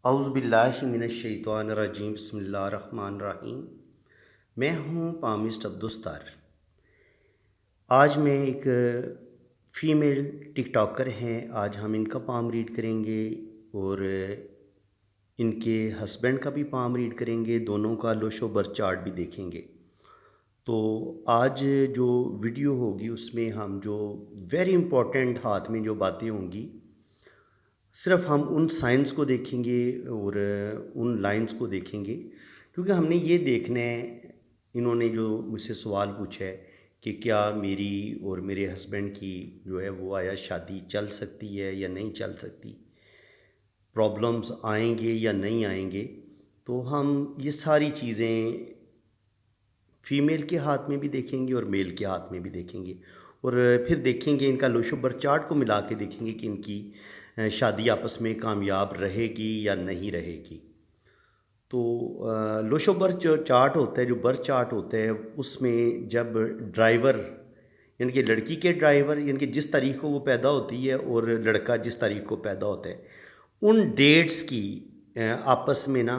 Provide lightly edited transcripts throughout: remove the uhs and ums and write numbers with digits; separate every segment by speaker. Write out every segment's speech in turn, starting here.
Speaker 1: औज़ुबिल्लाहिमिनश्शैतानिर्रजीम बिस्मिल्लाहिर्रहमानिर्रहीम। मैं हूँ पामिस्ट अब्दुस्तार। आज मैं एक फ़ीमेल टिकटॉकर हैं। आज हम इनका पाम रीड करेंगे और इनके हस्बैंड का भी पाम रीड करेंगे। दोनों का लोशो बर्थ चार्ट भी देखेंगे। तो आज जो वीडियो होगी उसमें हम जो वेरी इम्पोर्टेंट हाथ में जो बातें होंगी, सिर्फ हम उन साइंस को देखेंगे और उन लाइंस को देखेंगे, क्योंकि हमने ये देखना है। इन्होंने जो मुझसे सवाल पूछा है कि क्या मेरी और मेरे हस्बैंड की जो है वो आया शादी चल सकती है या नहीं चल सकती, प्रॉब्लम्स आएंगे या नहीं आएंगे। तो हम ये सारी चीज़ें फीमेल के हाथ में भी देखेंगे और मेल के हाथ में भी देखेंगे, और फिर देखेंगे इनका लोशो बर्थ चार्ट को मिला के देखेंगे कि इनकी शादी आपस में कामयाब रहेगी या नहीं रहेगी। तो लोशो बर्थ जो चार्ट होता है, जो बर्थ चार्ट होता है, उसमें जब ड्राइवर यानी कि लड़की के ड्राइवर यानी कि जिस तारीख को वो पैदा होती है और लड़का जिस तारीख को पैदा होता है, उन डेट्स की आपस में ना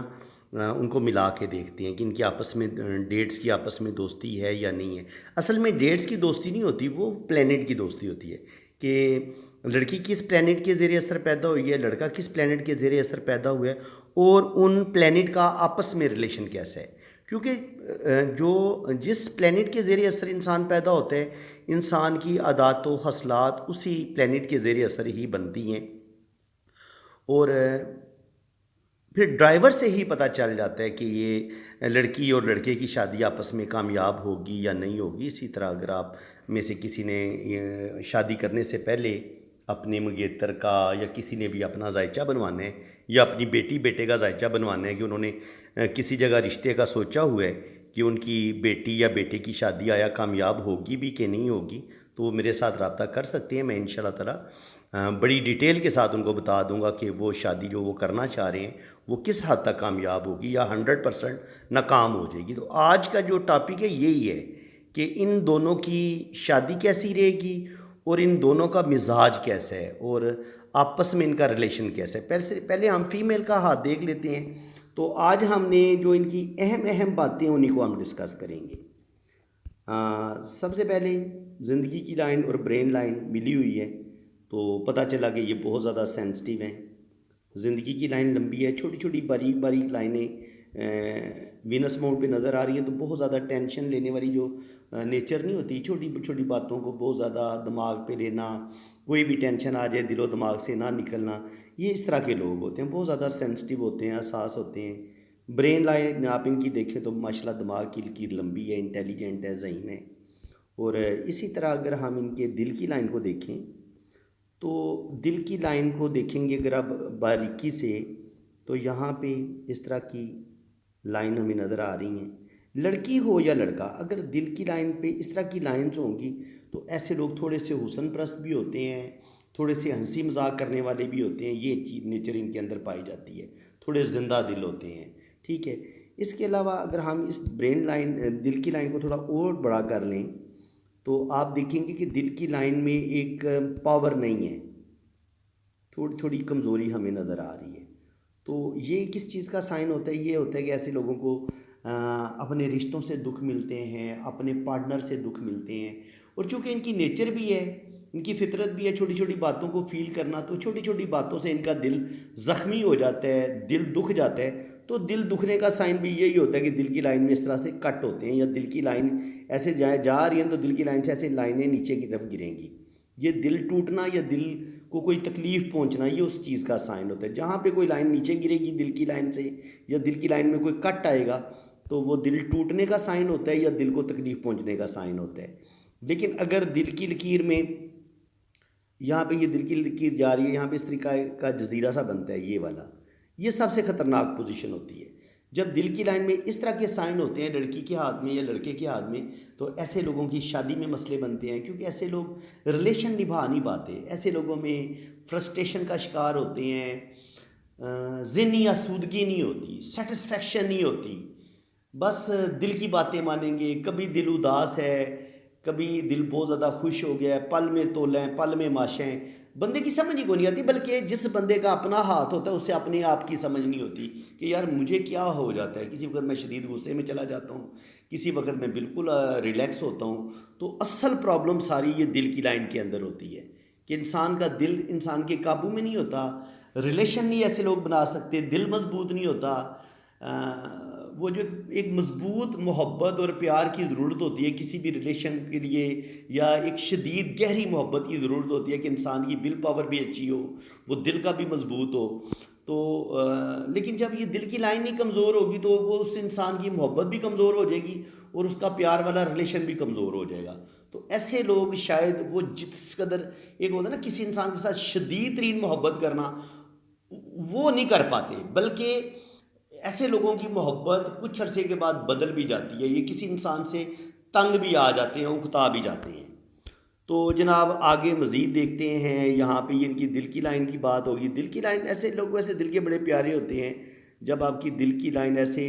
Speaker 1: उनको मिला के देखते हैं कि इनकी आपस में डेट्स की आपस में दोस्ती है या नहीं है। असल में डेट्स की दोस्ती नहीं होती, वो प्लेनेट की दोस्ती होती है कि लड़की किस प्लेनेट के ज़ेरे असर पैदा हुई है, लड़का किस प्लेनेट के ज़ेरे असर पैदा हुआ है, और उन प्लेनेट का आपस में रिलेशन कैसा है। क्योंकि जो जिस प्लेनेट के ज़ेरे असर इंसान पैदा होता है, इंसान की आदत व खसलात उसी प्लेनेट के ज़ेरे असर ही बनती हैं। और फिर ड्राइवर से ही पता चल जाता है कि ये लड़की और लड़के की शादी आपस में कामयाब होगी या नहीं होगी। इसी तरह अगर आप में से किसी ने शादी करने से पहले अपने मंगेतर का या किसी ने भी अपना जायचा बनवाना है या अपनी बेटी बेटे का जायचा बनवाना है कि उन्होंने किसी जगह रिश्ते का सोचा हुआ है कि उनकी बेटी या बेटे की शादी आया कामयाब होगी भी कि नहीं होगी, तो वो मेरे साथ रब्ता कर सकते हैं। मैं इंशाल्लाह ताला बड़ी डिटेल के साथ उनको बता दूंगा कि वो शादी जो वो करना चाह रहे हैं वो किस हद तक कामयाब होगी या 100% नाकाम हो जाएगी। तो आज का जो टॉपिक है यही है कि इन दोनों की शादी कैसी रहेगी और इन दोनों का मिजाज कैसा है और आपस में इनका रिलेशन कैसा है। पहले हम फीमेल का हाथ देख लेते हैं। तो आज हमने जो इनकी अहम अहम बातें उन्हीं को हम डिस्कस करेंगे। सबसे पहले ज़िंदगी की लाइन और ब्रेन लाइन मिली हुई है, तो पता चला कि ये बहुत ज़्यादा सेंसिटिव हैं। ज़िंदगी की लाइन लंबी है, छोटी छोटी बारीक बारीक लाइनें वीनस माउंट पे नज़र आ रही हैं। तो बहुत ज़्यादा टेंशन लेने वाली जो नेचर नहीं होती, छोटी छोटी बातों को बहुत ज़्यादा दिमाग पे लेना, कोई भी टेंशन आ जाए दिलो दिमाग से ना निकलना, ये इस तरह के लोग होते हैं, बहुत ज़्यादा सेंसिटिव होते हैं, हसास होते हैं। ब्रेन लाइन आप इनकी देखें तो माशाल्लाह दिमाग की लकीर लंबी है, इंटेलिजेंट है, ज़हीन है। और इसी तरह अगर हम इनके दिल की लाइन को देखें तो दिल की लाइन को देखेंगे अगर आप बारीकी से, तो यहाँ पे इस तरह की लाइन हमें नज़र आ रही हैं। लड़की हो या लड़का, अगर दिल की लाइन पे इस तरह की लाइंस होंगी तो ऐसे लोग थोड़े से हुस्न परस्त भी होते हैं, थोड़े से हंसी मजाक करने वाले भी होते हैं। ये चीज़ नेचर इनके अंदर पाई जाती है, थोड़े जिंदा दिल होते हैं। ठीक है। इसके अलावा अगर हम इस ब्रेन लाइन दिल की लाइन को थोड़ा और बड़ा कर लें तो आप देखेंगे कि दिल की लाइन में एक पावर नहीं है, थोड़ी थोड़ी कमज़ोरी हमें नज़र आ रही है। तो ये किस चीज़ का साइन होता है? ये होता है कि ऐसे लोगों को अपने रिश्तों से दुख मिलते हैं, अपने पार्टनर से दुख मिलते हैं। और चूँकि इनकी नेचर भी है, इनकी फितरत भी है छोटी छोटी बातों को फील करना, तो छोटी छोटी बातों से इनका दिल ज़ख्मी हो जाता है, दिल दुख जाता है। तो दिल दुखने का साइन भी यही होता है कि दिल की लाइन में इस तरह से कट होते हैं, या दिल की लाइन ऐसे जा रही है तो दिल की लाइन से ऐसे लाइनें नीचे की तरफ गिरेंगी। ये दिल टूटना या दिल को कोई तकलीफ़ पहुंचना, ये उस चीज़ का साइन होता है। जहाँ पे कोई लाइन नीचे गिरेगी दिल की लाइन से, या दिल की लाइन में कोई कट आएगा, तो वो दिल टूटने का साइन होता है या दिल को तकलीफ़ पहुंचने का साइन होता है। लेकिन अगर दिल की लकीर में यहाँ पे ये दिल की लकीर जा रही है, यहाँ पे इस तरीका का जजीरा सा बनता है, ये वाला, ये सबसे ख़तरनाक पोजीशन होती है। जब दिल की लाइन में इस तरह के साइन होते हैं लड़की के हाथ में या लड़के के हाथ में, तो ऐसे लोगों की शादी में मसले बनते हैं, क्योंकि ऐसे लोग रिलेशन निभा नहीं पाते। ऐसे लोगों में फ्रस्ट्रेशन का शिकार होते हैं, ज़हनी आसूदगी नहीं होती, सेटिस्फेक्शन नहीं होती। बस दिल की बातें मानेंगे। कभी दिल उदास है, कभी दिल बहुत ज़्यादा खुश हो गया है, पल में तोलें पल में माशें। बंदे की समझ ही को नहीं आती, बल्कि जिस बंदे का अपना हाथ होता है उससे अपने आप की समझ नहीं होती कि यार मुझे क्या हो जाता है। किसी वक्त मैं शदीद गुस्से में चला जाता हूँ, किसी वक्त मैं बिल्कुल रिलैक्स होता हूँ। तो असल प्रॉब्लम सारी ये दिल की लाइन के अंदर होती है कि इंसान का दिल इंसान के काबू में नहीं होता। रिलेशन नहीं ऐसे लोग बना सकते, दिल मजबूत नहीं होता। वो जो एक मजबूत मोहब्बत और प्यार की ज़रूरत होती है किसी भी रिलेशन के लिए, या एक शदीद गहरी मोहब्बत की ज़रूरत होती है कि इंसान की विल पावर भी अच्छी हो, वो दिल का भी मजबूत हो। तो लेकिन जब ये दिल की लाइन ही कमज़ोर होगी तो वो उस इंसान की मोहब्बत भी कमज़ोर हो जाएगी और उसका प्यार वाला रिलेशन भी कमज़ोर हो जाएगा। तो ऐसे लोग शायद वो जिस कदर एक होता है ना किसी इंसान के साथ शदीद तरीन मोहब्बत करना, वो नहीं कर पाते। बल्कि ऐसे लोगों की मोहब्बत कुछ अरसे के बाद बदल भी जाती है, ये किसी इंसान से तंग भी आ जाते हैं, उकता भी जाते हैं। तो जनाब आगे मज़ीद देखते हैं, यहाँ पे ये इनकी दिल की लाइन की बात होगी। दिल की लाइन, ऐसे लोग वैसे दिल के बड़े प्यारे होते हैं। जब आपकी दिल की लाइन ऐसे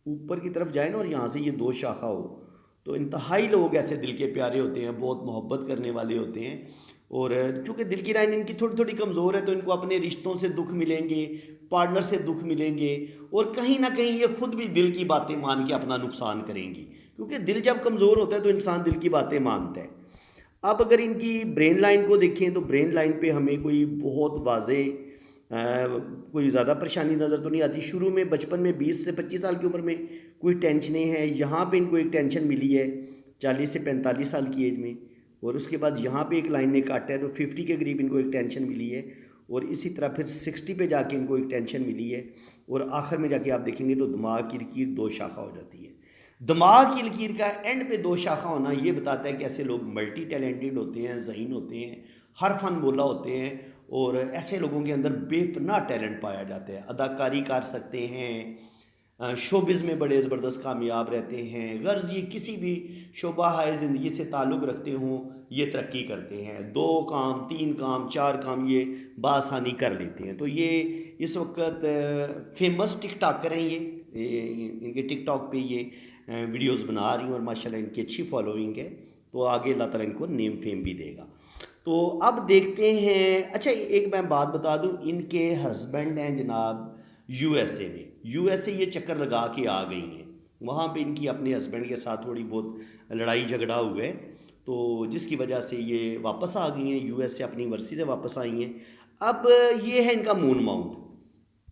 Speaker 1: ऊपर की तरफ जाए ना और यहाँ से ये दो शाखा हो, तो इंतहाई लोग ऐसे दिल के प्यारे होते हैं, बहुत मोहब्बत करने वाले होते हैं। और चूँकि दिल की लाइन इनकी थोड़ी थोड़ी कमज़ोर है तो इनको अपने रिश्तों से दुख मिलेंगे, पार्टनर से दुख मिलेंगे, और कहीं ना कहीं ये खुद भी दिल की बातें मान के अपना नुकसान करेंगी। क्योंकि दिल जब कमज़ोर होता है तो इंसान दिल की बातें मानता है। अब अगर इनकी ब्रेन लाइन को देखें तो ब्रेन लाइन पे हमें कोई बहुत वाजे कोई ज़्यादा परेशानी नज़र तो नहीं आती। शुरू में बचपन में 20 से 25 साल की उम्र में कोई टेंशनें हैं, यहाँ पे इनको एक टेंशन मिली है 40 से 45 साल की एज में, और उसके बाद यहाँ पे एक लाइन ने काटा है तो 50 के करीब इनको एक टेंशन मिली है, और इसी तरह फिर 60 पे जाके इनको एक टेंशन मिली है, और आखिर में जाके आप देखेंगे तो दिमाग की लकीर दो शाखा हो जाती है। दिमाग की लकीर का एंड पे दो शाखा होना ये बताता है कि ऐसे लोग मल्टी टैलेंटेड होते हैं, ज़हीन होते हैं, हर फन बोला होते हैं, और ऐसे लोगों के अंदर बेपनाह टैलेंट पाया जाता है। अदाकारी कर सकते हैं, शोबिज़ में बड़े ज़बरदस्त कामयाब रहते हैं, गर्ज़ ये किसी भी शोबा है ज़िंदगी से ताल्लुक़ रखते हों ये तरक्की करते हैं। 2 काम 3 काम 4 काम ये बासानी कर लेते हैं। तो ये इस वक्त फेमस टिकटॉकर हैं, ये इनके टिकटॉक पे ये वीडियोस बना रही हूँ और माशाल्लाह इनकी अच्छी फॉलोइंग है। तो आगे अल्लाह ताला इनको नेम फेम भी देगा। तो अब देखते हैं, अच्छा एक मैं बात बता दूं, इनके हस्बैंड हैं जनाब यूएसए में। यूएसए ये चक्कर लगा के आ गई हैं, वहाँ पे इनकी अपने हस्बैंड के साथ थोड़ी बहुत लड़ाई झगड़ा हुआ है, तो जिसकी वजह से ये वापस आ गई हैं यूएस से, अपनी वर्सी से वापस आई हैं। अब ये है इनका मून माउंट।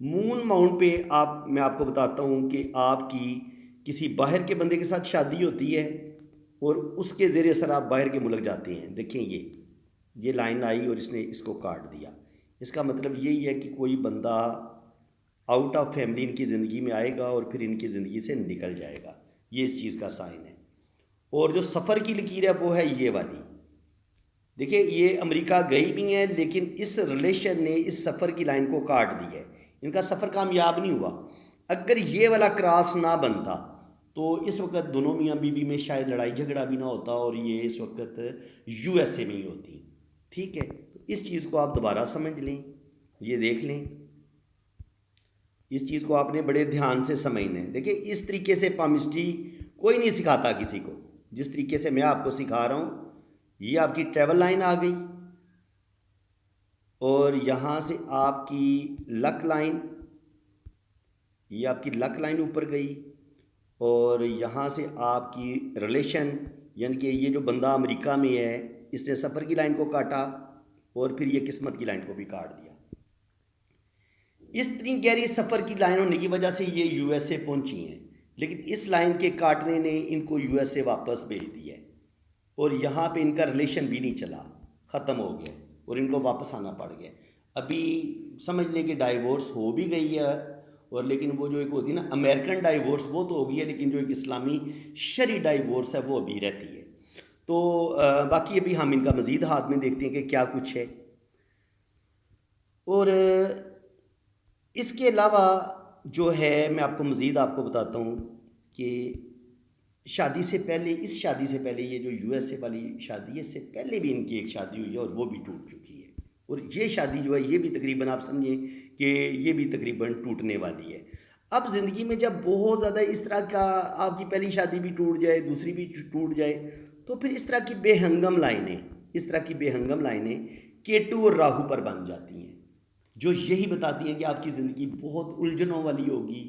Speaker 1: मून माउंट पे आप मैं आपको बताता हूँ कि आपकी किसी बाहर के बंदे के साथ शादी होती है और उसके ज़रिए असर आप बाहर के मुल्क जाते हैं। देखें ये लाइन आई और इसने इसको काट दिया। इसका मतलब यही है कि कोई बंदा आउट ऑफ फैमिली इनकी ज़िंदगी में आएगा और फिर इनकी ज़िंदगी से निकल जाएगा, ये इस चीज़ का साइन है। और जो सफ़र की लकीर है वो है ये वाली। देखिए ये अमेरिका गई भी हैं, लेकिन इस रिलेशन ने इस सफ़र की लाइन को काट दिया है, इनका सफ़र कामयाब नहीं हुआ। अगर ये वाला क्रॉस ना बनता तो इस वक्त दोनों मियाँ बीवी में शायद लड़ाई झगड़ा भी ना होता और ये इस वक्त यूएसए में ही होती। ठीक है, तो इस चीज़ को आप दोबारा समझ लें, ये देख लें, इस चीज़ को आपने बड़े ध्यान से समझना है। देखिए इस तरीके से पामिस्ट्री कोई नहीं सिखाता किसी को, जिस तरीके से मैं आपको सिखा रहा हूँ। ये आपकी ट्रैवल लाइन आ गई और यहाँ से आपकी लक लाइन, ये आपकी लक लाइन ऊपर गई, और यहाँ से आपकी रिलेशन, यानी कि ये जो बंदा अमेरिका में है इसने सफ़र की लाइन को काटा और फिर ये किस्मत की लाइन को भी काट दिया। इस इतनी गहरी सफ़र की लाइन होने की वजह से ये यूएसए पहुंची हैं, लेकिन इस लाइन के काटने ने इनको यूएसए वापस भेज दिया और यहाँ पे इनका रिलेशन भी नहीं चला, ख़त्म हो गया और इनको वापस आना पड़ गया। अभी समझ लें कि डाइवोर्स हो भी गई है, और लेकिन वो जो एक होती है ना अमेरिकन डाइवोर्स वो तो हो गई है, लेकिन जो एक इस्लामी शरी डाइवोर्स है वो अभी रहती है। तो बाकी अभी हम इनका मज़ीद हाथ में देखते हैं कि क्या कुछ है। और इसके अलावा जो है मैं आपको मज़ीद आपको बताता हूँ कि शादी से पहले, इस शादी से पहले, ये जो यूएसए वाली शादी है इससे पहले भी इनकी एक शादी हुई है और वो भी टूट चुकी है, और ये शादी जो है ये भी तकरीबन आप समझें कि ये भी तकरीबन टूटने वाली है। अब ज़िंदगी में जब बहुत ज़्यादा इस तरह का आपकी पहली शादी भी टूट जाए, दूसरी भी टूट जाए, तो फिर इस तरह की बेहंगम लाइनें केतु और राहु पर बन जाती हैं, जो यही बताती हैं कि आपकी ज़िंदगी बहुत उलझनों वाली होगी,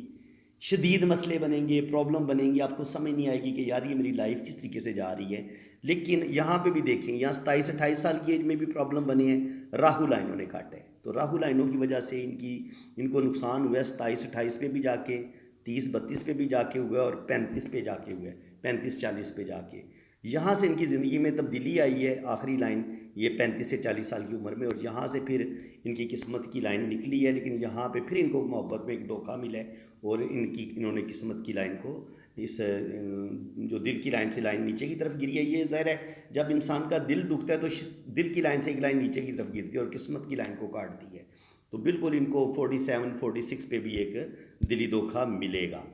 Speaker 1: शदीद मसले बनेंगे, प्रॉब्लम बनेंगी, आपको समझ नहीं आएगी कि यार ये मेरी लाइफ किस तरीके से जा रही है। लेकिन यहाँ पे भी देखें, यहाँ 27-28 साल की एज में भी प्रॉब्लम बने हैं, राहु लाइनों ने काटे, तो राहु लाइनों की वजह से इनको नुकसान हुआ है 27-28 पे भी जाके, 30-32 पे भी जाके हुआ और 35 पे जाके हुआ है, 35-40 पे जाके यहाँ से इनकी ज़िंदगी में तब्दीली आई है। आखिरी लाइन ये 35 से 40 साल की उम्र में, और यहाँ से फिर इनकी किस्मत की लाइन निकली है, लेकिन यहाँ पे फिर इनको मोहब्बत में एक धोखा मिला है और इन्होंने किस्मत की लाइन को इस जो दिल की लाइन से लाइन नीचे की तरफ गिरी है। ये ज़ाहिर है जब इंसान का दिल दुखता है तो दिल की लाइन से एक लाइन नीचे की तरफ गिरती है और किस्मत की लाइन को काटती है। तो बिल्कुल इनको 47-46 पे भी एक दिली धोखा मिलेगा।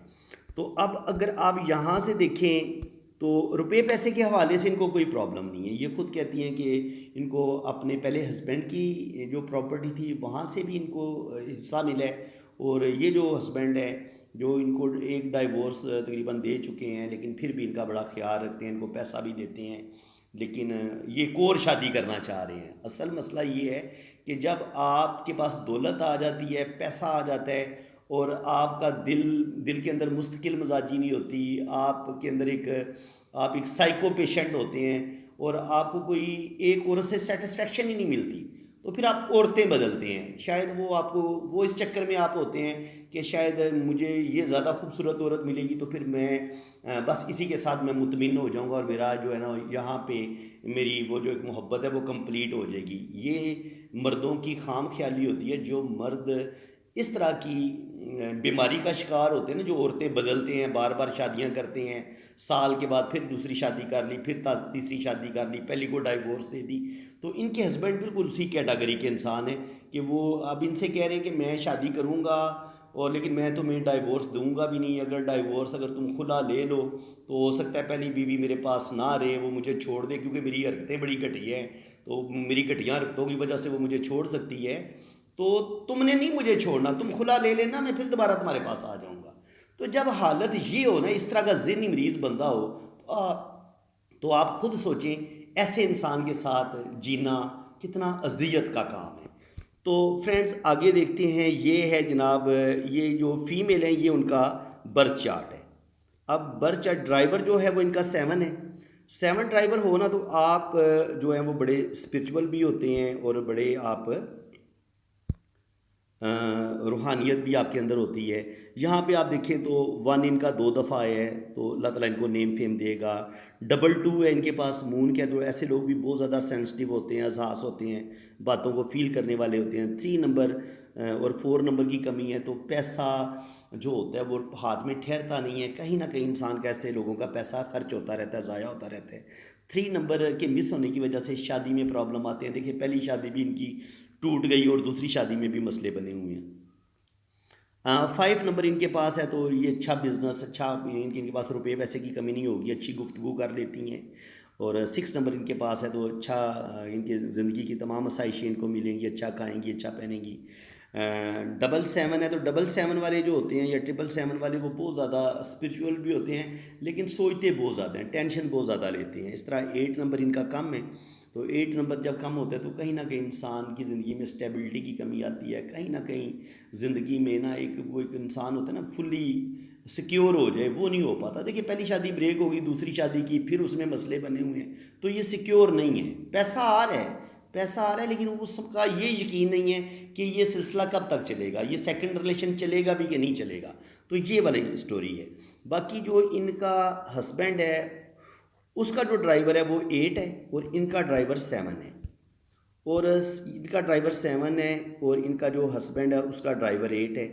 Speaker 1: तो अब अगर आप यहाँ से देखें तो रुपए पैसे के हवाले से इनको कोई प्रॉब्लम नहीं है। ये खुद कहती हैं कि इनको अपने पहले हस्बैंड की जो प्रॉपर्टी थी वहाँ से भी इनको हिस्सा मिला है, और ये जो हस्बैंड है जो इनको एक डाइवोर्स तकरीबन दे चुके हैं, लेकिन फिर भी इनका बड़ा ख्याल रखते हैं, इनको पैसा भी देते हैं, लेकिन ये एक और शादी करना चाह रहे हैं। असल मसला ये है कि जब आपके पास दौलत आ जाती है, पैसा आ जाता है, और आपका दिल के अंदर मुस्तकिल मजाजी नहीं होती, आपके अंदर आप एक साइको पेशेंट होते हैं और आपको कोई एक औरत से सेटिस्फेक्शन ही नहीं मिलती, तो फिर आप औरतें बदलते हैं। शायद वो इस चक्कर में आप होते हैं कि शायद मुझे ये ज़्यादा खूबसूरत औरत मिलेगी तो फिर मैं बस इसी के साथ मैं मुतमिन हो जाऊंगा और मेरा जो है ना यहाँ पे मेरी वो जो एक मोहब्बत है वो कंप्लीट हो जाएगी। ये मर्दों की खाम ख्याली होती है। जो मर्द इस तरह की बीमारी का शिकार होते हैं ना, जो औरतें बदलते हैं, बार बार शादियां करते हैं, साल के बाद फिर दूसरी शादी कर ली, फिर तीसरी शादी कर ली, पहली को डाइवोर्स दे दी, तो इनके हस्बैंड बिल्कुल उसी कैटेगरी के इंसान हैं कि वो अब इनसे कह रहे हैं कि मैं शादी करूँगा और लेकिन मैं तुम्हें डाइवोर्स दूंगा भी नहीं। अगर तुम खुला ले लो तो हो सकता है पहली बीवी मेरे पास ना रहे, वो मुझे छोड़ दे, क्योंकि मेरी हरकतें बड़ी घटिया हैं, तो मेरी घटिया हरकतों की वजह से वो मुझे छोड़ सकती है। तो तुमने नहीं मुझे छोड़ना, तुम खुला ले लेना, मैं फिर दोबारा तुम्हारे पास आ जाऊंगा। तो जब हालत ये हो ना, इस तरह का ज़हनी मरीज बंदा हो, तो आप खुद सोचें ऐसे इंसान के साथ जीना कितना अजियत का काम है। तो फ्रेंड्स आगे देखते हैं। ये है जनाब, ये जो फीमेल है ये उनका बर्थ चार्ट है। अब बर्थ चार्ट ड्राइवर जो है वो इनका 7 है। 7 ड्राइवर होना तो आप जो है वो बड़े स्पिरिचुअल भी होते हैं और बड़े आप रूहानियत भी आपके अंदर होती है। यहाँ पे आप देखें तो 1 इनका 2 दफ़ा है, तो अल्लाह ताला इनको नेम फेम देगा। 2 है इनके पास, मून के, तो ऐसे लोग भी बहुत ज़्यादा सेंसिटिव होते हैं, हसास होते हैं, बातों को फील करने वाले होते हैं। 3 नंबर और 4 नंबर की कमी है, तो पैसा जो होता है वो हाथ में ठहरता नहीं है। कहीं ना कहीं इंसान का, ऐसे लोगों का पैसा खर्च होता रहता है, ज़ाया होता रहता है। 3 नंबर के मिस होने की वजह से शादी में प्रॉब्लम आते हैं। देखिए पहली शादी भी इनकी टूट गई और दूसरी शादी में भी मसले बने हुए हैं। 5 नंबर इनके पास है, तो ये अच्छा बिजनेस, अच्छा इनके पास रुपये पैसे की कमी नहीं होगी, अच्छी गुफ्तगू कर लेती हैं। और 6 नंबर इनके पास है, तो अच्छा इनके ज़िंदगी की तमाम आसाइशें इनको मिलेंगी, अच्छा खाएंगी, अच्छा पहनेंगी। 777 है, तो 777 वाले जो होते हैं या 777 वाले वो बहुत ज़्यादा स्पिरिचुअल भी होते हैं, लेकिन सोचते बहुत ज़्यादा हैं, टेंशन बहुत ज़्यादा लेते हैं। इस तरह 8 नंबर इनका कम है, तो 8 नंबर जब कम होता है तो कहीं ना कहीं इंसान की ज़िंदगी में स्टेबिलिटी की कमी आती है। कहीं ना कहीं ज़िंदगी में ना एक इंसान होता है ना, फुली सिक्योर हो जाए, वो नहीं हो पाता। देखिए पहली शादी ब्रेक होगी, दूसरी शादी की, फिर उसमें मसले बने हुए हैं, तो ये सिक्योर नहीं है। पैसा आ रहा है, पैसा आ रहा है, लेकिन उसका ये यकीन नहीं है कि ये सिलसिला कब तक चलेगा, ये सेकंड रिलेशन चलेगा भी कि नहीं चलेगा। तो ये वाली स्टोरी है। बाकी जो इनका हस्बैंड है उसका जो ड्राइवर है वो 8 है और इनका ड्राइवर 7 है। और इनका ड्राइवर 7 है और इनका जो हस्बैंड है उसका ड्राइवर 8 है।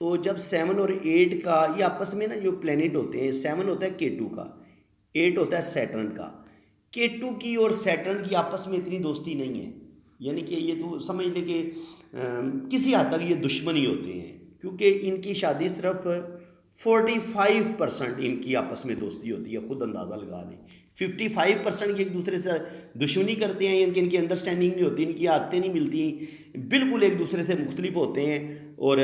Speaker 1: तो जब 7 और 8 का ये आपस में ना जो प्लेनेट होते हैं, 7 होता है केटू का, 8 होता है सैटर्न का। केटू की और सैटर्न की आपस में इतनी दोस्ती नहीं है, यानी कि ये तो समझ लें कि किसी हद तक ये दुश्मनी होते हैं, क्योंकि इनकी शादी सिर्फ 45% इनकी आपस में दोस्ती होती है। खुद अंदाज़ा लगा लें, 55% ये एक दूसरे से दुश्मनी करते हैं, इनकी अंडरस्टैंडिंग नहीं होती, इनकी आदतें नहीं मिलती, बिल्कुल एक दूसरे से मुख्तलिफ होते हैं। और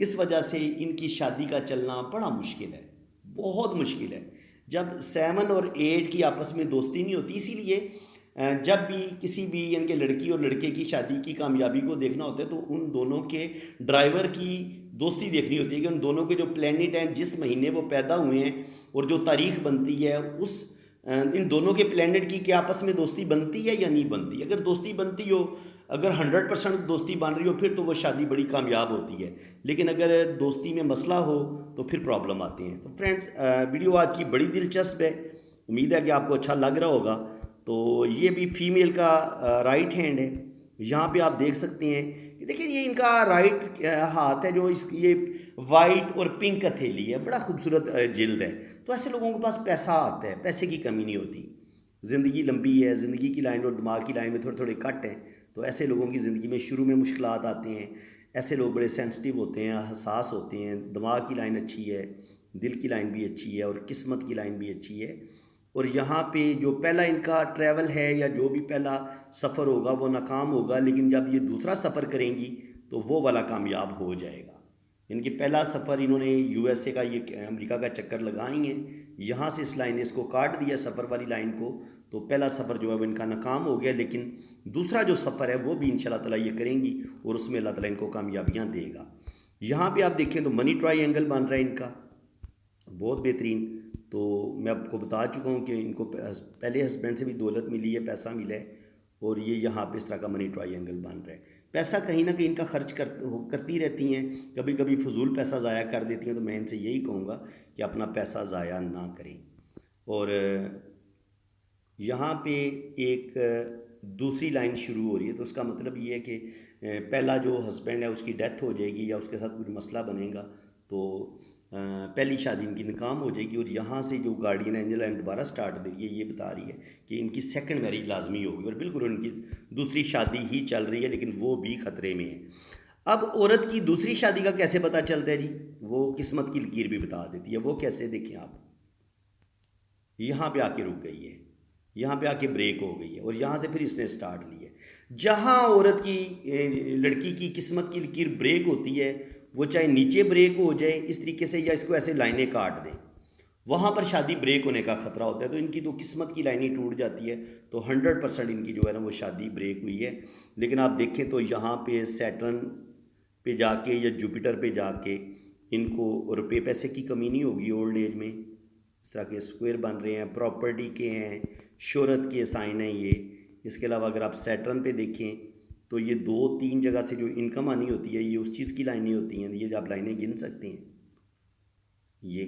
Speaker 1: इस वजह से इनकी शादी का चलना बड़ा मुश्किल है, बहुत मुश्किल है। जब 7 और 8 की आपस में दोस्ती नहीं होती, इसीलिए जब भी किसी भी इनके लड़की और लड़के की शादी की कामयाबी को देखना होता है तो उन दोनों के ड्राइवर की दोस्ती देखनी होती है कि उन दोनों के जो प्लेनेट हैं, जिस महीने वो पैदा हुए हैं और जो तारीख बनती है, उस इन दोनों के प्लेनेट की क्या आपस में दोस्ती बनती है या नहीं बनती। अगर दोस्ती बनती हो, अगर 100% दोस्ती बन रही हो, फिर तो वो शादी बड़ी कामयाब होती है। लेकिन अगर दोस्ती में मसला हो तो फिर प्रॉब्लम आती हैं। तो फ्रेंड्स, वीडियो आज की बड़ी दिलचस्प है, उम्मीद है कि आपको अच्छा लग रहा होगा। तो ये भी फीमेल का राइट हैंड है। यहाँ पे आप देख सकते हैं कि देखिए ये इनका राइट हाथ है, जो इस ये वाइट और पिंक हथेली है, बड़ा खूबसूरत जिल्द है। तो ऐसे लोगों के पास पैसा आता है, पैसे की कमी नहीं होती। ज़िंदगी लंबी है, ज़िंदगी की लाइन और दिमाग की लाइन में थोड़े थोड़े कट हैं। तो ऐसे लोगों की ज़िंदगी में शुरू में मुश्किलात आते हैं। ऐसे लोग बड़े सेंसिटिव होते हैं, हसास होते हैं। दिमाग की लाइन अच्छी है, दिल की लाइन भी अच्छी है और किस्मत की लाइन भी अच्छी है। और यहाँ पे जो पहला इनका ट्रैवल है या जो भी पहला सफ़र होगा वो नाकाम होगा, लेकिन जब ये दूसरा सफ़र करेंगी तो वो वाला कामयाब हो जाएगा। इनकी पहला सफ़र इन्होंने यूएसए का, ये अमेरिका का चक्कर लगाई हैं। यहाँ से इस लाइन ने इसको काट दिया, सफ़र वाली लाइन को। तो पहला सफ़र जो है वो इनका नाकाम हो गया, लेकिन दूसरा जो सफ़र है वो भी इंशाल्लाह ताला ये करेंगी और उसमें अल्लाह ताला इनको कामयाबियाँ देगा। यहाँ पे आप देखें तो मनी ट्रायंगल बन रहा है इनका, बहुत बेहतरीन। तो मैं आपको बता चुका हूँ कि इनको पहले हस्बैंड से भी दौलत मिली है, पैसा मिला है, और ये यहाँ पे इस तरह का मनी ट्रायंगल बन रहा है। पैसा कहीं ना कहीं इनका खर्च करती रहती हैं, कभी कभी फजूल पैसा ज़ाया कर देती हैं। तो मैं इनसे यही कहूँगा कि अपना पैसा ज़ाया ना करें। और यहाँ पे एक दूसरी लाइन शुरू हो रही है, तो उसका मतलब ये है कि पहला जो हस्बैंड है उसकी डेथ हो जाएगी या उसके साथ कोई मसला बनेगा, तो पहली शादी इनकी नाकाम हो जाएगी। और यहाँ से जो गार्डियन एंजल लाइन दोबारा स्टार्ट दे रही है, ये बता रही है कि इनकी सेकंड मैरिज लाजमी होगी और बिल्कुल उनकी दूसरी शादी ही चल रही है, लेकिन वो भी ख़तरे में है। अब औरत की दूसरी शादी का कैसे पता चलता है जी, वो किस्मत की लकीर भी बता देती है। वो कैसे, देखें आप, यहाँ पे आके रुक गई है, यहाँ पे आके ब्रेक हो गई है और यहाँ से फिर इसने स्टार्ट ली है। जहाँ औरत की लड़की की किस्मत की लकीर ब्रेक होती है, वो चाहे नीचे ब्रेक हो जाए इस तरीके से या इसको ऐसे लाइनें काट दें, वहाँ पर शादी ब्रेक होने का ख़तरा होता है। तो इनकी तो किस्मत की लाइनें टूट जाती है, तो 100% इनकी जो है ना वो शादी ब्रेक हुई है। लेकिन आप देखें तो यहाँ पे सैटर्न पे जाके या जुपिटर पे जाके इनको रुपये पैसे की कमी नहीं होगी ओल्ड एज में। इस तरह के स्क्वायर बन रहे हैं, प्रॉपर्टी के हैं, शोहरत के साइन हैं ये। इसके अलावा अगर आप सैटर्न पे देखें तो ये 2-3 जगह से जो इनकम आनी होती है, ये उस चीज़ की लाइनें होती हैं। ये आप लाइनें गिन सकते हैं, ये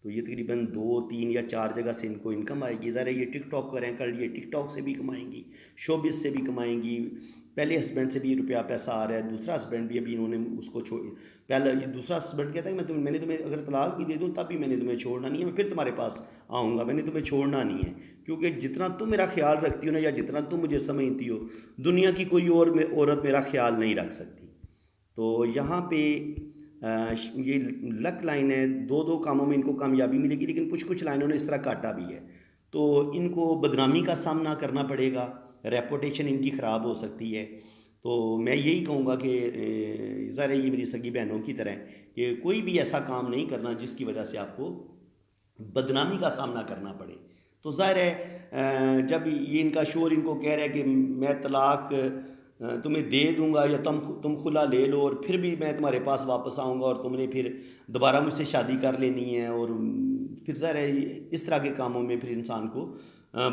Speaker 1: तो ये तकरीबन 2-3 या 4 जगह से इनको इनकम आएगी। ज़रा ये टिकटॉक करें, कर लिए टिकटॉक से भी कमाएंगी, शोबिस से भी कमाएंगी, पहले हस्बैंड से भी रुपया पैसा आ रहा है, दूसरा हस्बैंड भी अभी इन्होंने उसको छोड़, पहला ये दूसरा हस्बैंड कहता है कि मैंने तुम्हें अगर तलाक भी दे दूँ तब भी मैंने तुम्हें छोड़ना नहीं है, मैं फिर तुम्हारे पास आऊँगा, मैंने तुम्हें छोड़ना नहीं है, क्योंकि जितना तुम मेरा ख्याल रखती हो ना या जितना तुम मुझे समझती हो, दुनिया की कोई और औरत मेरा ख्याल नहीं रख सकती। तो यहाँ पे ये लक लाइन है, दो दो कामों में इनको कामयाबी मिलेगी, लेकिन कुछ कुछ लाइनों ने इस तरह काटा भी है। तो इनको बदनामी का सामना करना पड़ेगा, रेपुटेशन इनकी ख़राब हो सकती है। तो मैं यही कहूँगा कि ज़रा ये मेरी सगी बहनों की तरह कि कोई भी ऐसा काम नहीं करना जिसकी वजह से आपको बदनामी का सामना करना पड़े। तो ज़ाहिर है जब ये इनका शोर इनको कह रहा है कि मैं तलाक तुम्हें दे दूंगा या तुम खुला ले लो और फिर भी मैं तुम्हारे पास वापस आऊँगा और तुमने फिर दोबारा मुझसे शादी कर लेनी है, और फिर ज़ाहिर है इस तरह के कामों में फिर इंसान को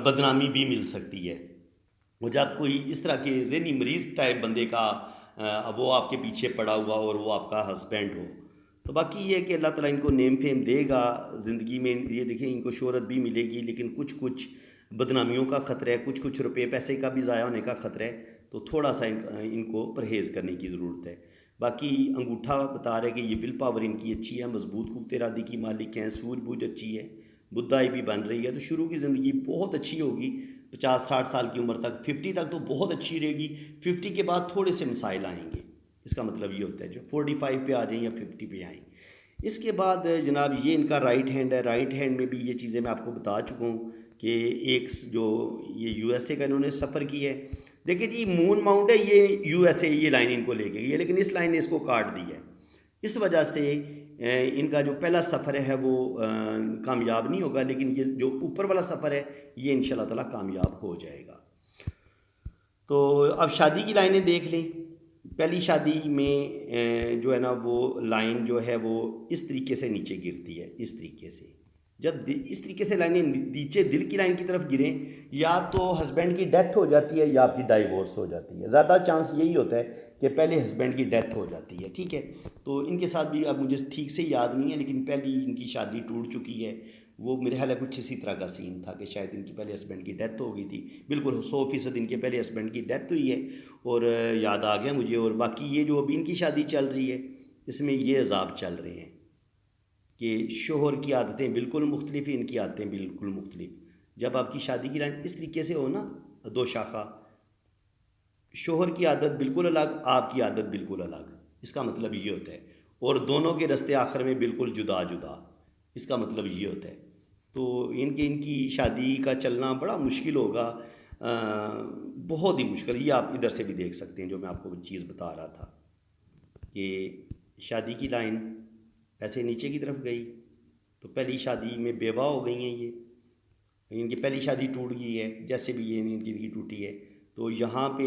Speaker 1: बदनामी भी मिल सकती है। और जब कोई इस तरह के ज़हनी मरीज़ टाइप बंदे का वो आपके पीछे पड़ा हुआ और वो आपका हस्बैंड हो, तो बाकी ये है कि अल्लाह ताला इनको नेम फेम देगा ज़िंदगी में। ये देखें इनको शोहरत भी मिलेगी, लेकिन कुछ कुछ बदनामियों का ख़तरा है, कुछ कुछ रुपये पैसे का भी ज़ाया होने का ख़तरा है। तो थोड़ा सा इनको परहेज़ करने की ज़रूरत है। बाकी अंगूठा बता रहे कि ये विल पावर इनकी अच्छी है, मजबूत क़ुव्वत इरादी की मालिक हैं, सूझबूझ अच्छी है, बुद्धाई भी बन रही है। तो शुरू की ज़िंदगी बहुत अच्छी होगी 50-60 साल की उम्र तक, 50 तक तो बहुत अच्छी रहेगी, 50 के बाद थोड़े से मसाइल आएंगे। इसका मतलब ये होता है जो 45 पे आ जाएँ या 50 पे आएँ। इसके बाद जनाब ये इनका राइट हैंड है। राइट हैंड में भी ये चीज़ें मैं आपको बता चुका हूँ कि एक जो ये यूएसए का इन्होंने सफ़र किया है। देखिए जी, मून माउंट है, ये यूएसए, ये लाइन इनको ले गई है, लेकिन इस लाइन ने इसको काट दी है। इस वजह से इनका जो पहला सफ़र है वो कामयाब नहीं होगा, लेकिन ये जो ऊपर वाला सफ़र है ये इंशाल्लाह ताला कामयाब हो जाएगा। तो अब शादी की लाइनें देख लें। पहली शादी में जो है ना वो लाइन जो है वो इस तरीके से नीचे गिरती है, इस तरीके से। जब इस तरीके से लाइनें नीचे दिल की लाइन की तरफ गिरें, या तो हस्बैंड की डेथ हो जाती है या आपकी डाइवोर्स हो जाती है। ज़्यादा चांस यही होता है कि पहले हस्बैंड की डेथ हो जाती है, ठीक है। तो इनके साथ भी अब मुझे ठीक से याद नहीं है, लेकिन पहली इनकी शादी टूट चुकी है। वो मेरे ख्याल है कुछ इसी तरह का सीन था कि शायद इनकी पहले हस्बैंड की डेथ हो गई थी। बिल्कुल 100% इनके पहले हस्बैंड की डेथ हुई है, और याद आ गया मुझे। और बाकी ये जो अभी इनकी शादी चल रही है, इसमें ये अजाब चल रहे हैं कि शोहर की आदतें बिल्कुल मुख्तलिफ, इनकी आदतें बिल्कुल मुख्तलिफ। जब आपकी शादी की लाइन इस तरीके से हो ना, दो शाखा, शोहर की आदत बिल्कुल अलग, आपकी आदत बिल्कुल अलग, इसका मतलब ये होता है। और दोनों के रास्ते आखिर में बिल्कुल जुदा जुदा, इसका मतलब ये होता है। तो इनकी शादी का चलना बड़ा मुश्किल होगा, बहुत ही मुश्किल। ये आप इधर से भी देख सकते हैं, जो मैं आपको चीज़ बता रहा था कि शादी की लाइन ऐसे नीचे की तरफ गई, तो पहली शादी में बेवा हो गई हैं ये, इनकी पहली शादी टूट गई है, जैसे भी ये इनकी टूटी है। तो यहाँ पे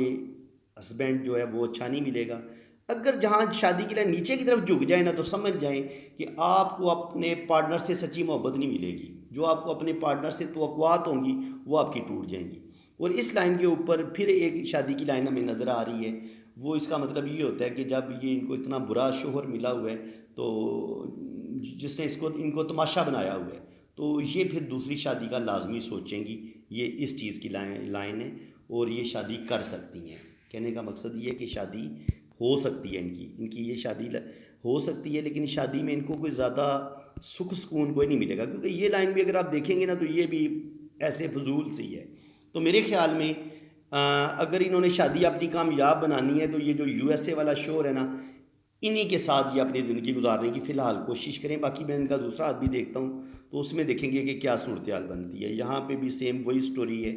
Speaker 1: हस्बैंड जो है वो अच्छा नहीं मिलेगा। अगर जहाँ शादी की लाइन नीचे की तरफ झुक जाए ना, तो समझ जाएं कि आपको अपने पार्टनर से सच्ची मोहब्बत नहीं मिलेगी। जो आपको अपने पार्टनर से तवक्कुआत होंगी वो आपकी टूट जाएंगी। और इस लाइन के ऊपर फिर एक शादी की लाइन हमें नज़र आ रही है। वो इसका मतलब ये होता है कि जब ये इनको इतना बुरा शोहर मिला हुआ है, तो जिसने इसको इनको तमाशा बनाया हुआ है, तो ये फिर दूसरी शादी का लाजमी सोचेंगी। ये इस चीज़ की लाइन है, और ये शादी कर सकती हैं। कहने का मकसद ये है कि शादी हो सकती है, इनकी ये शादी हो सकती है, लेकिन शादी में इनको कोई ज़्यादा सुख सुकून कोई नहीं मिलेगा। क्योंकि ये लाइन भी अगर आप देखेंगे ना, तो ये भी ऐसे फजूल सी है। तो मेरे ख्याल में अगर इन्होंने शादी अपनी कामयाब बनानी है, तो ये जो USA वाला शोर है ना, इन्हीं के साथ ये अपनी ज़िंदगी गुजारने की फ़िलहाल कोशिश करें। बाकी मैं इनका दूसरा हाथ भी देखता हूँ, तो उसमें देखेंगे कि क्या सूरत हाल बनती है। यहाँ पे भी सेम वही स्टोरी है,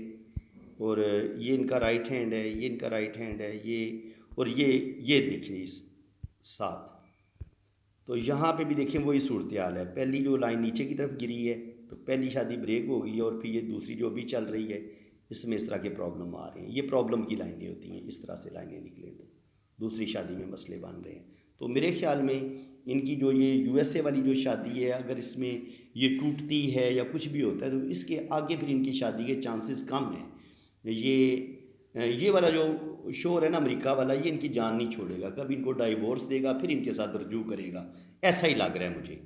Speaker 1: और ये इनका राइट हैंड है, ये इनका राइट हैंड है, और ये देखिए इस साथ। तो यहाँ पे भी देखें वही सूरत हाल है। पहली जो लाइन नीचे की तरफ गिरी है, तो पहली शादी ब्रेक हो गई है, और फिर ये दूसरी जो अभी चल रही है, इसमें इस तरह के प्रॉब्लम आ रहे हैं। ये प्रॉब्लम की लाइनें होती हैं, इस तरह से लाइनें निकलें तो दूसरी शादी में मसले बन रहे हैं। तो मेरे ख्याल में इनकी जो ये USA वाली जो शादी है, अगर इसमें ये टूटती है या कुछ भी होता है, तो इसके आगे फिर इनकी शादी के चांसेस कम हैं। ये वाला जो शोर है ना, अमेरिका वाला, ये इनकी जान नहीं छोड़ेगा। कभी इनको डाइवोर्स देगा, फिर इनके साथ रजू करेगा, ऐसा ही लग रहा है मुझे।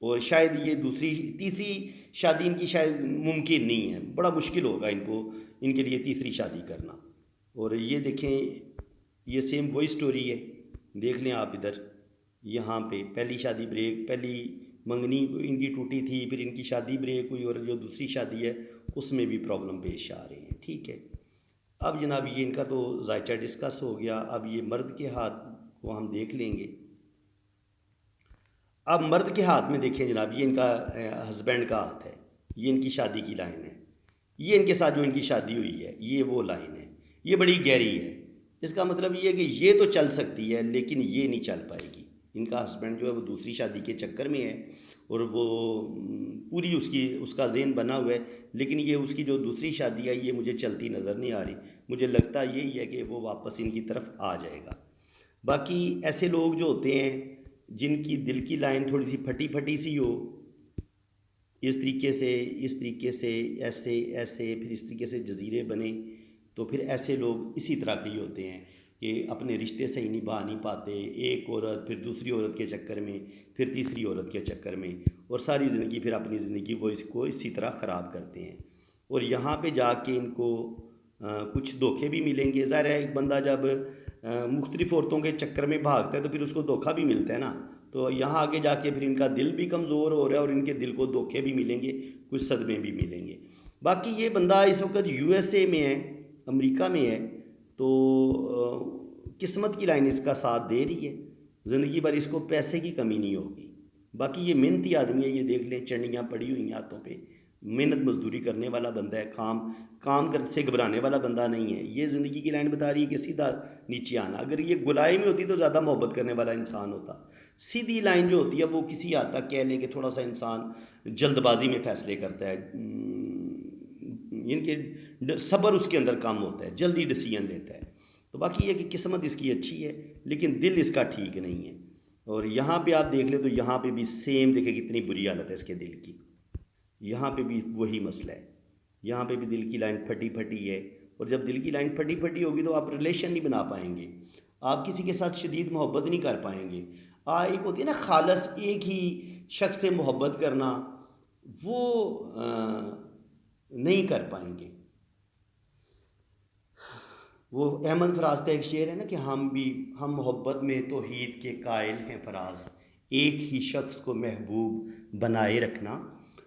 Speaker 1: और शायद ये दूसरी तीसरी शादी इनकी शायद मुमकिन नहीं है, बड़ा मुश्किल होगा इनको, इनके लिए तीसरी शादी करना। और ये देखें, ये सेम वही स्टोरी है, देख लें आप इधर। यहाँ पे पहली शादी ब्रेक, पहली मंगनी इनकी टूटी थी, फिर इनकी शादी ब्रेक हुई, और जो दूसरी शादी है उसमें भी प्रॉब्लम पेश आ रहे हैं, ठीक है। अब जनाब ये इनका तो ज़ायचा डिस्कस हो गया। अब ये मर्द के हाथ को हम देख लेंगे। अब मर्द के हाथ में देखें जनाब, ये इनका हस्बैंड का हाथ है, ये इनकी शादी की लाइन है। ये इनके साथ जो इनकी शादी हुई है, ये वो लाइन है, ये बड़ी गहरी है। इसका मतलब ये है कि ये तो चल सकती है, लेकिन ये नहीं चल पाएगी। इनका हस्बैंड जो है वो दूसरी शादी के चक्कर में है, और वो पूरी उसका ज़हन बना हुआ है, लेकिन ये उसकी जो दूसरी शादी है ये मुझे चलती नज़र नहीं आ रही। मुझे लगता यही है कि वो वापस इनकी तरफ आ जाएगा। बाकी ऐसे लोग जो होते हैं जिनकी दिल की लाइन थोड़ी सी फटी फटी सी हो, इस तरीके से, इस तरीके से, ऐसे ऐसे, फिर इस तरीके से जजीरे बने, तो फिर ऐसे लोग इसी तरह के ही होते हैं कि अपने रिश्ते सही निभा नहीं पाते। एक औरत, फिर दूसरी औरत के चक्कर में, फिर तीसरी औरत के चक्कर में, और सारी ज़िंदगी फिर अपनी ज़िंदगी वो इसको इसी तरह ख़राब करते हैं। और यहाँ पे जाके इनको कुछ धोखे भी मिलेंगे। ज़ाहिर है एक बंदा जब मुख्तलिफ़ औरतों के चक्कर में भागता है, तो फिर उसको धोखा भी मिलता है ना। तो यहाँ आगे जाके फिर इनका दिल भी कमज़ोर हो रहा है, और इनके दिल को धोखे भी मिलेंगे, कुछ सदमे भी मिलेंगे। बाकी ये बंदा इस वक्त USA में है, अमेरिका में है, तो किस्मत की लाइन इसका साथ दे रही है। ज़िंदगी भर इसको पैसे की कमी नहीं होगी। बाकी ये मेहनती आदमी है, ये देख लें चंडियाँ पड़ी हुई हैं हाथों पे, मेहनत मजदूरी करने वाला बंदा है, काम काम कर से घबराने वाला बंदा नहीं है। ये ज़िंदगी की लाइन बता रही है कि सीधा नीचे आना। अगर ये गुलाई में होती तो ज़्यादा मोहब्बत करने वाला इंसान होता। सीधी लाइन जो होती है वो किसी हद तक कह लें कि थोड़ा सा इंसान जल्दबाजी में फ़ैसले करता है, इनके सब्र उसके अंदर कम होता है, जल्दी डिसीजन लेता है। तो बाकी ये कि किस्मत इसकी अच्छी है लेकिन दिल इसका ठीक नहीं है। और यहाँ पे आप देख ले तो यहाँ पे भी सेम देखे कितनी बुरी हालत है इसके दिल की। यहाँ पे भी वही मसला है, यहाँ पे भी दिल की लाइन फटी फटी है। और जब दिल की लाइन फटी फटी होगी तो आप रिलेशन नहीं बना पाएंगे, आप किसी के साथ शदीद मोहब्बत नहीं कर पाएंगे। एक होती है ना खालस एक ही शख्स से मोहब्बत करना, वो नहीं कर पाएंगे। वो अहमद फराज का एक शेर है ना कि हम मोहब्बत में तौहीद के कायल हैं फराज, एक ही शख्स को महबूब बनाए रखना।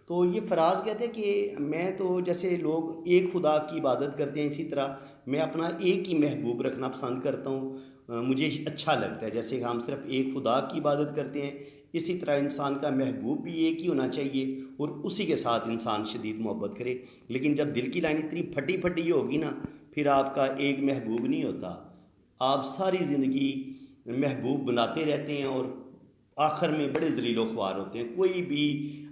Speaker 1: तो ये फराज कहते हैं कि मैं तो जैसे लोग एक खुदा की इबादत करते हैं इसी तरह मैं अपना एक ही महबूब रखना पसंद करता हूँ। मुझे अच्छा लगता है जैसे हम सिर्फ एक खुदा की इबादत करते हैं, इसी तरह इंसान का महबूब भी एक ही होना चाहिए और उसी के साथ इंसान शदीद मोहब्बत करे। लेकिन जब दिल की लाइन इतनी फटी फटी होगी ना, फिर आपका एक महबूब नहीं होता, आप सारी ज़िंदगी महबूब बनाते रहते हैं और आखिर में बड़े ज़लीलो ख्वार होते हैं। कोई भी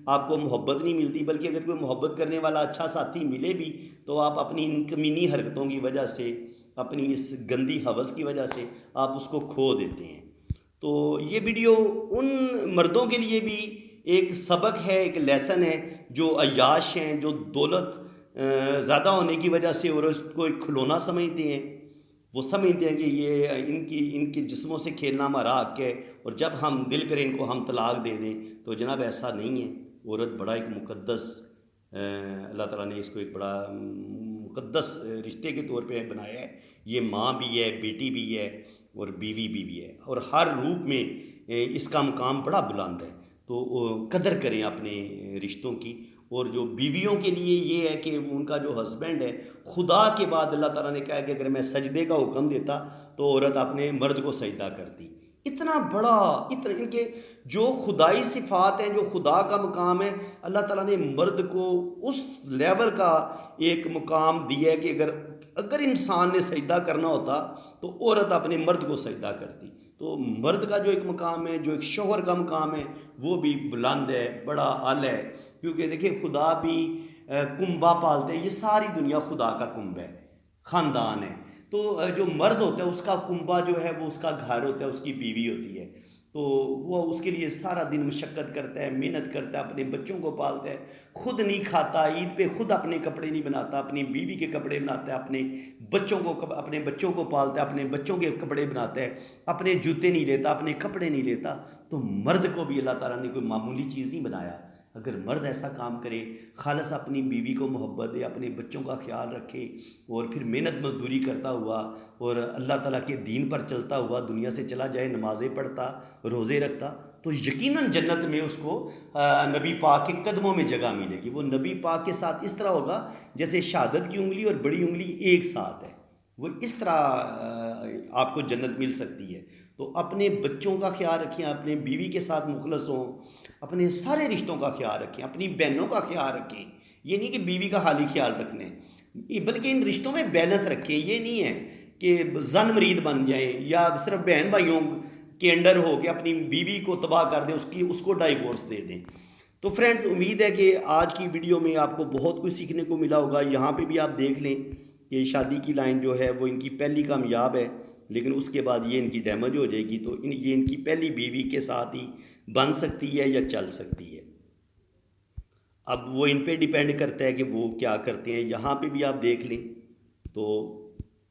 Speaker 1: आपको मोहब्बत नहीं मिलती, बल्कि अगर कोई मोहब्बत करने वाला अच्छा साथी मिले भी तो आप अपनी इन कमीनी हरकतों की वजह से, अपनी इस गंदी हवस की वजह से आप उसको खो देते हैं। तो ये वीडियो उन मर्दों के लिए भी एक सबक है, एक लेसन है, जो अय्याश हैं, जो दौलत ज़्यादा होने की वजह से और उसको एक खिलौना समझते हैं। वो समझते हैं कि ये इनकी इनके जिस्मों से खेलना हमारा हक है और जब हम दिल करें इनको हम तलाक दे दें। तो जनाब ऐसा नहीं है। औरत बड़ा एक मुक़द्दस, अल्लाह ताला ने इसको एक बड़ा मुक़द्दस रिश्ते के तौर पे बनाया है। ये माँ भी है, बेटी भी है और बीवी भी है और हर रूप में इसका मकाम बड़ा बुलंद है। तो कदर करें अपने रिश्तों की। और जो बीवियों के लिए ये है कि उनका जो हस्बैंड है, खुदा के बाद अल्लाह ताला ने कहा है कि अगर मैं सजदे का हुक्म देता तो औरत अपने मर्द को सजदा करती। इतना बड़ा, इतना इनके जो खुदाई सिफ़ात हैं, जो खुदा का मकाम है, अल्लाह ताला ने मर्द को उस लेवल का एक मुकाम दिया है कि अगर अगर इंसान ने सजदा करना होता तो औरत अपने मर्द को सजदा करती। तो मर्द का जो एक मकाम है, जो एक शौहर का मकाम है, वो भी बुलंद है, बड़ा आला है। क्योंकि देखिए खुदा भी कुंबा पालते हैं, ये सारी दुनिया खुदा का कुंब है, ख़ानदान है। तो जो मर्द होता है उसका कुंबा जो है वो उसका घर होता है, उसकी बीवी होती है। तो वो उसके लिए सारा दिन मशक्क़त करता है, मेहनत करता है, अपने बच्चों को पालता है, खुद नहीं खाता, ईद पे खुद अपने कपड़े नहीं बनाता, अपनी बीवी के कपड़े बनाता है, अपने बच्चों को पालता है, अपने बच्चों के कपड़े बनाता है, अपने जूते नहीं लेता, अपने कपड़े नहीं लेता। तो मर्द को भी अल्लाह ताला ने कोई मामूली चीज़ नहीं बनाया। अगर मर्द ऐसा काम करे, खालस अपनी बीवी को मोहब्बत दे, अपने बच्चों का ख्याल रखे और फिर मेहनत मजदूरी करता हुआ और अल्लाह ताला के दीन पर चलता हुआ दुनिया से चला जाए, नमाज़ें पढ़ता, रोज़े रखता, तो यकीनन जन्नत में उसको नबी पाक के कदमों में जगह मिलेगी। वो नबी पाक के साथ इस तरह होगा जैसे शहादत की उंगली और बड़ी उंगली एक साथ है। वो इस तरह आपको जन्नत मिल सकती है। तो अपने बच्चों का ख्याल रखें, अपने बीवी के साथ मुखलस हों, अपने सारे रिश्तों का ख्याल रखें, अपनी बहनों का ख्याल रखें। ये नहीं कि बीवी का हाली ख्याल रखने, बल्कि इन रिश्तों में बैलेंस रखें। ये नहीं है कि जन मरीद बन जाएं या सिर्फ बहन भाइयों के अंडर हो के अपनी बीवी को तबाह कर दें, उसको डाइवोर्स दे दें। तो फ्रेंड्स, उम्मीद है कि आज की वीडियो में आपको बहुत कुछ सीखने को मिला होगा। यहाँ पे भी आप देख लें कि शादी की लाइन जो है वो इनकी पहली कामयाब है, लेकिन उसके बाद ये इनकी डैमेज हो जाएगी। तो ये इनकी पहली बीवी के साथ ही बन सकती है या चल सकती है। अब वो इन पे डिपेंड करता है कि वो क्या करते हैं। यहाँ पे भी आप देख लें तो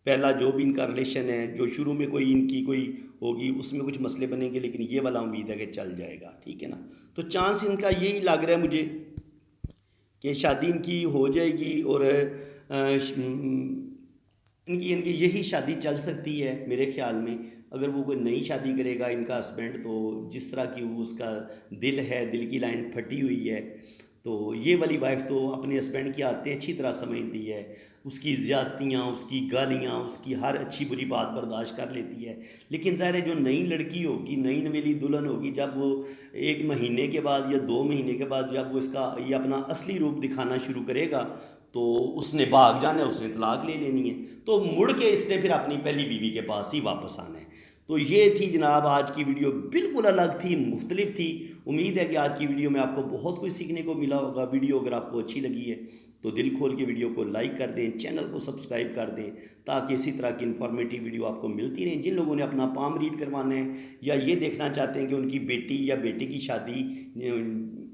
Speaker 1: पहला जो भी इनका रिलेशन है, जो शुरू में कोई इनकी कोई होगी उसमें कुछ मसले बनेंगे, लेकिन ये वाला उम्मीद है कि चल जाएगा, ठीक है ना। तो चांस इनका यही लग रहा है मुझे कि शादी इनकी हो जाएगी और इनकी इनकी यही शादी चल सकती है मेरे ख्याल में। अगर वो कोई नई शादी करेगा इनका हस्बैंड, तो जिस तरह की वो उसका दिल है, दिल की लाइन फटी हुई है, तो ये वाली वाइफ तो अपने हस्बैंड की आदतें अच्छी तरह समझती है, उसकी ज़्यादतियाँ, उसकी गालियाँ, उसकी हर अच्छी बुरी बात बर्दाश्त कर लेती है। लेकिन ज़ाहिर है जो नई लड़की होगी, नई नवेली दुल्हन होगी, जब वो 1 महीने के बाद या 2 महीने के बाद जब वो इसका ये अपना असली रूप दिखाना शुरू करेगा, तो उसने भाग जाना है, उसने तलाक ले लेनी है। तो मुड़ के इसने फिर अपनी पहली बीवी के पास ही वापस आना है। तो ये थी जनाब आज की वीडियो, बिल्कुल अलग थी, मुख्तलिफ थी। उम्मीद है कि आज की वीडियो में आपको बहुत कुछ सीखने को मिला होगा। वीडियो अगर आपको अच्छी लगी है तो दिल खोल के वीडियो को लाइक कर दें, चैनल को सब्सक्राइब कर दें, ताकि इसी तरह की इन्फॉर्मेटिव वीडियो आपको मिलती रहें। जिन लोगों ने अपना पाम रीड करवाना है या ये देखना चाहते हैं कि उनकी बेटी या बेटे की शादी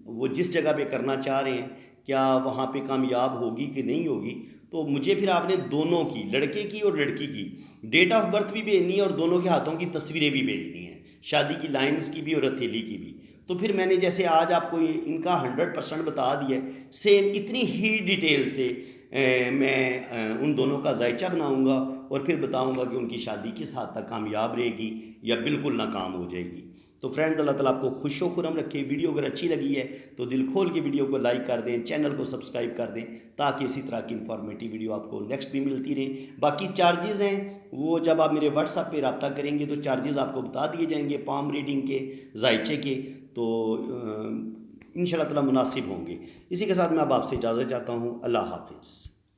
Speaker 1: वो जिस जगह पे करना चाह रहे हैं, क्या वहाँ पे कामयाब होगी कि नहीं होगी, तो मुझे फिर आपने दोनों की, लड़के की और लड़की की डेट ऑफ बर्थ भी भेजनी है और दोनों के हाथों की तस्वीरें भी भेजनी हैं, शादी की लाइन्स की भी और हथेली की भी। तो फिर मैंने जैसे आज आपको इनका 100% बता दिया है, सेम इतनी ही डिटेल से मैं उन दोनों का जायचा बनाऊंगा और फिर बताऊंगा कि उनकी शादी किस हद तक कामयाब रहेगी या बिल्कुल नाकाम हो जाएगी। तो फ्रेंड्स, अल्लाह ताला आपको खुशो खुरम रखे। वीडियो अगर अच्छी लगी है तो दिल खोल के वीडियो को लाइक कर दें, चैनल को सब्सक्राइब कर दें, ताकि इसी तरह की इन्फॉर्मेटिव वीडियो आपको नेक्स्ट भी मिलती रहे। बाकी चार्जेस हैं वो जब आप मेरे व्हाट्सएप पे रब्ता करेंगे तो चार्जेस आपको बता दिए जाएंगे पाम रीडिंग के, जायचे के, तो इंशाल्लाह ताला मुनासिब होंगे। इसी के साथ मैं अब आपसे इजाज़त चाहता हूँ। अल्लाह हाफिज़।